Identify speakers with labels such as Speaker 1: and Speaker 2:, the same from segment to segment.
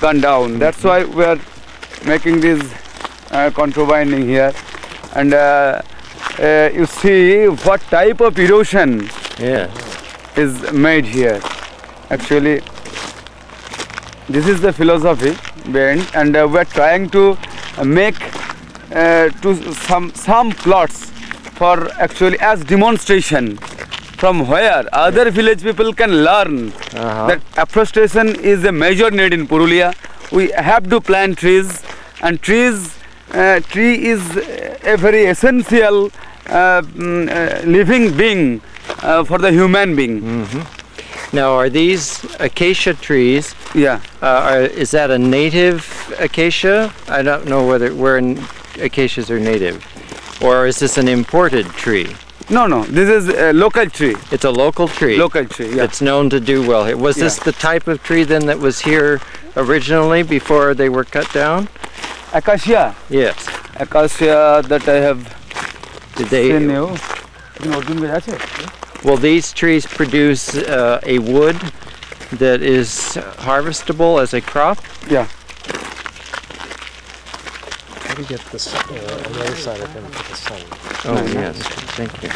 Speaker 1: gone down. That's why we are making this contour winding here. And you see what type of erosion is made here. Actually, this is the philosophy behind, and we are trying to make to some plots for actually as demonstration, from where other village people can learn that afforestation is a major need in Purulia. We have to plant trees, and tree is a very essential living being for the human being.
Speaker 2: Now, are these acacia trees?
Speaker 1: Yeah.
Speaker 2: Is that a native acacia? I don't know where acacias are native, or is this an imported tree?
Speaker 1: No, this is a local tree.
Speaker 2: It's a local tree.
Speaker 1: Local tree. Yeah.
Speaker 2: It's known to do well here. Was this the type of tree then that was here originally before they were cut down?
Speaker 1: Acacia.
Speaker 2: Yes.
Speaker 1: Acacia that I have seen you.
Speaker 2: Will these trees produce a wood that is harvestable as a crop?
Speaker 1: Yeah.
Speaker 3: How do you get this on the other side of him for the sun?
Speaker 2: Oh, yes. Thank you.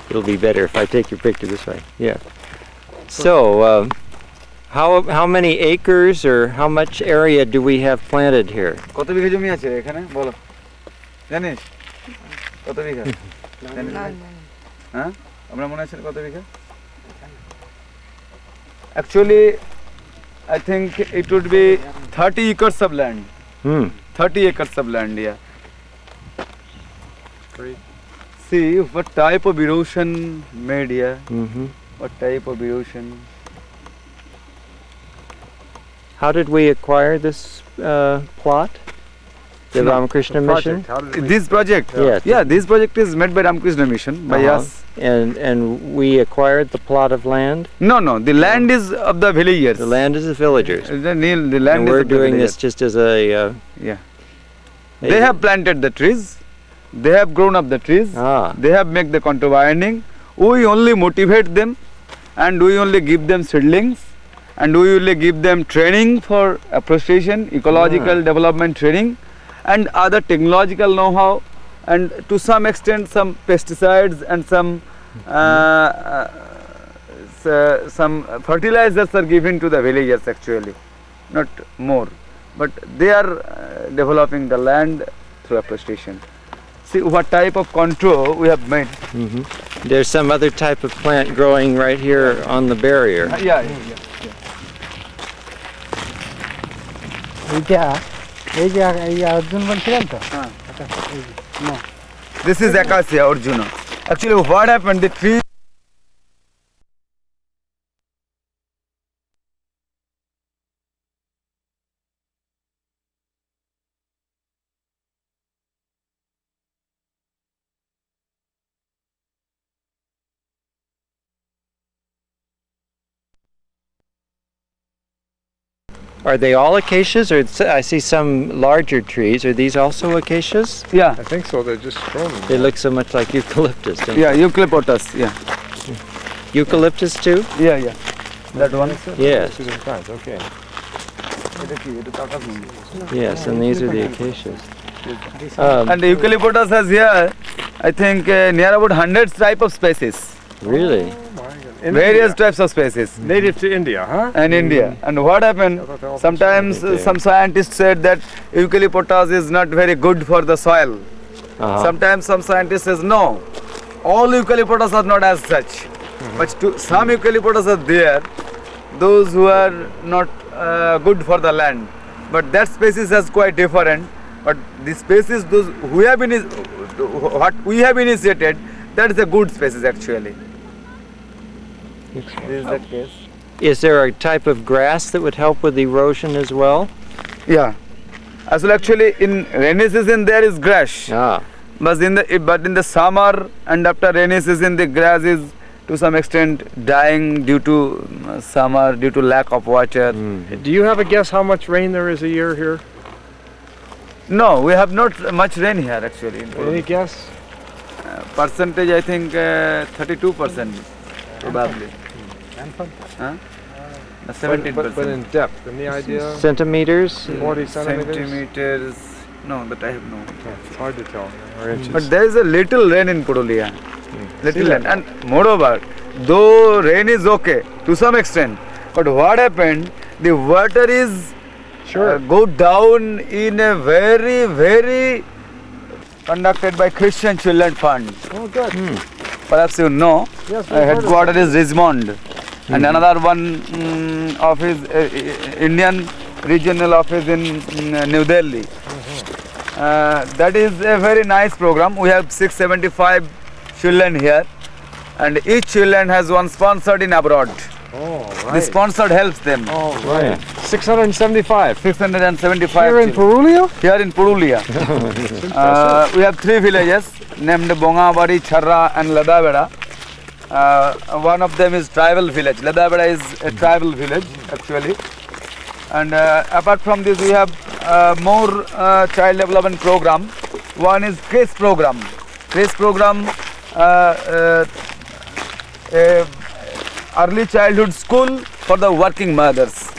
Speaker 2: It'll be better if I take your picture this way. Yeah. So, how many acres or how much area do we have planted here?
Speaker 1: কত বিঘা জমি আছে এখানে বলো জানিস কত বিঘা হ্যাঁ আমরা মনে আছে কত বিঘা Actually, I think it would be 30 acres of land. 30 acres of land, yeah.
Speaker 3: Great.
Speaker 1: See what type of erosion made here. What type of erosion.
Speaker 2: How did we acquire this plot? The Ramakrishna Mission?
Speaker 1: This project?
Speaker 2: Yes.
Speaker 1: Yeah, this project is made by Ramakrishna Mission, by us.
Speaker 2: And we acquired the plot of land?
Speaker 1: No, the land is of the villagers.
Speaker 2: The land is the villagers.
Speaker 1: The land
Speaker 2: and
Speaker 1: is
Speaker 2: we're
Speaker 1: of the
Speaker 2: doing
Speaker 1: villagers.
Speaker 2: this just as a...
Speaker 1: They have planted the trees. They have grown up the trees. They have made the contour winding. We only motivate them, and we only give them seedlings, and we only give them training for afforestation, ecological development training, and other technological know-how, and to some extent some pesticides and some fertilizers are given to the villagers actually, not more, but they are developing the land through afforestation. See what type of contour we have made.
Speaker 2: There's some other type of plant growing right here on the barrier.
Speaker 1: This is Acacia Arjuna. Actually, what happened? The tree.
Speaker 2: Are they all acacias, or I see some larger trees? Are these also acacias?
Speaker 1: Yeah.
Speaker 3: I think so. They're just grown.
Speaker 2: They look so much like eucalyptus, don't
Speaker 1: they? Yeah, eucalyptus. Yeah.
Speaker 2: Eucalyptus too?
Speaker 1: Yeah. That one.
Speaker 2: Yes.
Speaker 3: Okay.
Speaker 2: Yes, and these are the acacias.
Speaker 1: And the eucalyptus has here, I think, near about 100 type of species.
Speaker 2: Really?
Speaker 1: Various types of species.
Speaker 3: Native to India, huh?
Speaker 1: And India. And what happened? Sometimes some scientists said that eucalyptus is not very good for the soil. Sometimes some scientists says no, all eucalyptus are not as such. But some eucalyptus are there, those who are not good for the land. But that species is quite different. But the species those who have been what we have initiated, that is a good species actually. This is the case.
Speaker 2: Is there a type of grass that would help with erosion as well?
Speaker 1: Yeah. As well, actually, in rainy season there is grass. But in the summer and after rainy season, the grass is to some extent dying due to summer, due to lack of water.
Speaker 3: Do you have a guess how much rain there is a year here?
Speaker 1: No, we have not much rain here actually.
Speaker 3: Any guess?
Speaker 1: Percentage, I think 32% probably. Huh? 17%.
Speaker 3: But in depth, any idea?
Speaker 2: Centimeters?
Speaker 3: 40 centimeters?
Speaker 1: Centimeters. No, that I have no.
Speaker 3: It's hard to tell. Or inches.
Speaker 1: But there is a little rain in Purulia. Little
Speaker 3: See
Speaker 1: rain.
Speaker 3: that?
Speaker 1: And moreover, though rain is okay to some extent, but what happened? The water is go down in a very, very conducted by Christian Children Fund.
Speaker 3: Oh, good.
Speaker 1: Perhaps you know.
Speaker 3: Yes, we've heard of
Speaker 1: Headquarters is Richmond. And another one office, Indian regional office in New Delhi. That is a very nice program. We have 675 children here, and each children has one sponsored in abroad.
Speaker 3: Oh, right.
Speaker 1: The sponsored helps them.
Speaker 3: Oh, right. 675.
Speaker 1: 675
Speaker 3: Here in
Speaker 1: children.
Speaker 3: Purulia?
Speaker 1: Here in Purulia. We have 3 villages named Bongabadi, Charra and Ladaveda. One of them is tribal village. Ladaveda is a tribal village actually. And apart from this, we have more child development program. One is CRACE program. CRACE program, early childhood school for the working mothers.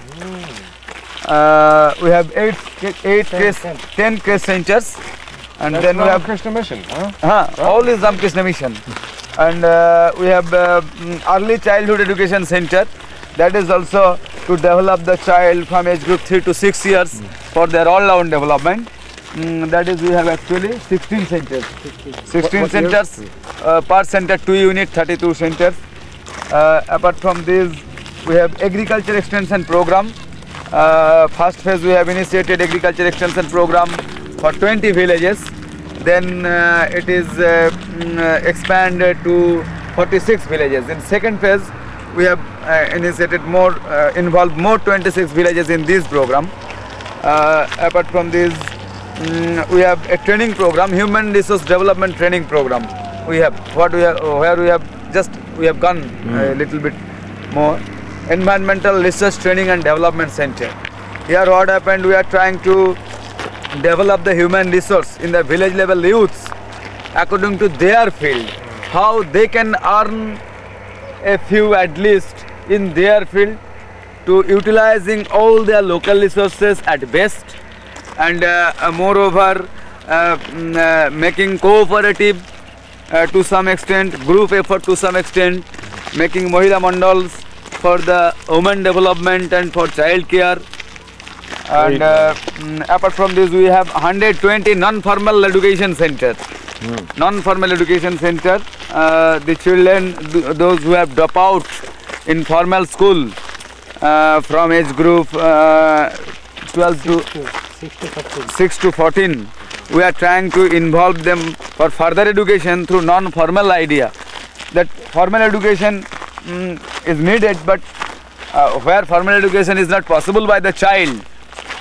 Speaker 1: We have 10 CRACE centers, and then we have
Speaker 3: Krishna Mission, huh?
Speaker 1: all is Ramakrishna Mission. And we have early childhood education center. That is also to develop the child from age group 3 to 6 years for their all-round development. That is, we have actually 16 centers. 16
Speaker 3: What
Speaker 1: centers, per center 2 unit, 32 centers. Apart from this, we have agriculture extension program. First phase, we have initiated agriculture extension program for 20 villages. Then it is expanded to 46 villages. In second phase, we have initiated more, involved more 26 villages in this program. Apart from this, we have a training program, human resource development training program. We have where we have gone a little bit more. Environmental research training and development center. Here what happened? We are trying to develop the human resource in the village level youths according to their field, how they can earn a few at least in their field to utilizing all their local resources at best, and moreover making cooperative to some extent, group effort to some extent, making Mahila Mandals for the women development and for child care. And apart from this, we have 120 non-formal education centers. Non-formal education center, the children, those who have dropped out in formal school from age group 12 to 6 to 14, we are trying to involve them for further education through non-formal idea. That formal education is needed, but where formal education is not possible by the child,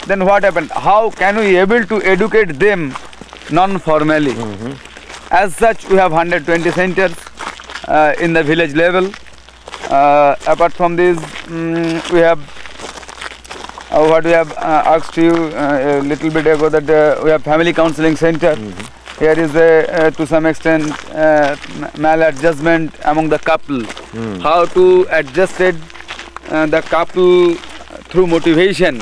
Speaker 1: then what happened? How can we able to educate them non-formally? As such, we have 120 centers in the village level. Apart from this, we have what we have asked you a little bit ago, that we have family counseling center. Here is to some extent maladjustment among the couple. How to adjust it, the couple through motivation,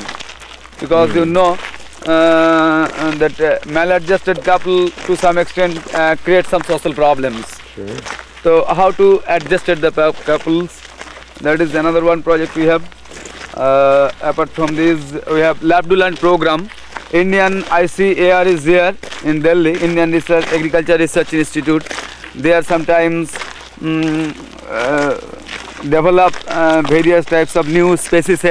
Speaker 1: because you know that maladjusted couple to some extent create some social problems. So how to adjust the couples, that is another one project we have. Apart from this, we have Labduland program. Indian ICAR is there in Delhi, Indian Research Agriculture Research Institute. They are sometimes develop various types of new species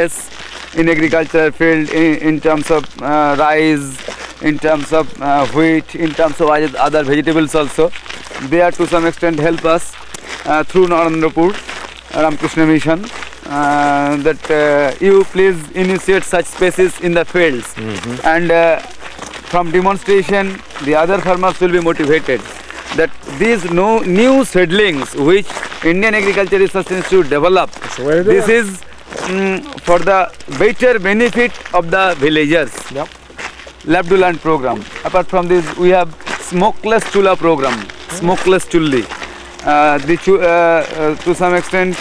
Speaker 1: in agriculture field, in terms of rice, in terms of wheat, in terms of other vegetables also. They are to some extent help us through Narendrapur Ramakrishna Mission, that you please initiate such species in the fields, and from demonstration the other farmers will be motivated that these new seedlings which Indian Agriculture Research Institute developed, this is for the better benefit of the villagers. Labduland program. Apart from this, we have smokeless chula program. Smokeless chulli. To some extent